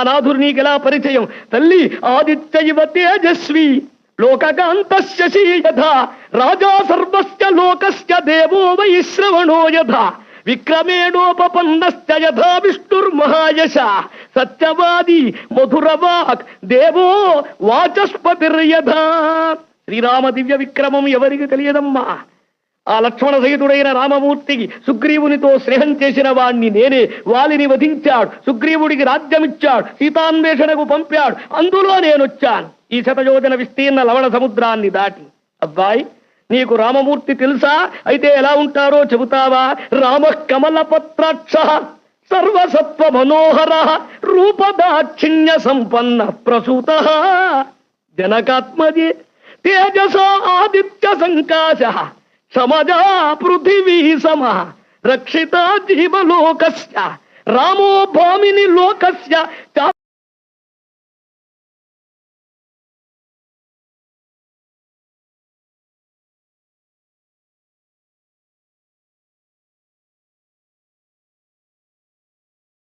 నాథుడు నీకెలా పరిచయం? తల్లి ఆదిత్య ఇవ తేజస్వి లోకకాంతస్య యథా రాజా సర్వస్య లోకస్య దేవో వై శ్రవణో యథా విక్రమేణోపపన్నశ్చ యథా విష్ణుర్మహాయశ సత్యవాది మధురవాక్ దేవో వాచస్పతిర్యథా. శ్రీరామ దివ్య విక్రమం ఎవరికి తెలియదమ్మా? ఆ లక్ష్మణ సహితుడైన రామమూర్తికి సుగ్రీవునితో స్నేహం చేసిన వాణ్ణి నేనే. వాలిని వధించాడు, సుగ్రీవుడికి రాజ్యమిచ్చాడు, సీతాన్వేషణకు పంపాడు, అందులో నేనొచ్చాను ఈ శతయోజన విస్తీర్ణ లవణ సముద్రాన్ని దాటి. అబ్బాయి, నీకు రామమూర్తి తెలుసా? అయితే ఎలా ఉంటారో చెబుతావా? రామ కమలపత్రాక్ష సర్వసత్వ మనోహర రూపదాక్షిణ్య సంపన్న ప్రసూత జనకాత్మజే తేజసా ఆదిత్య సంకాశ సమజా పృథివీ సమ రక్షిత జీవలోకస్య రామో భామిని లోకస్య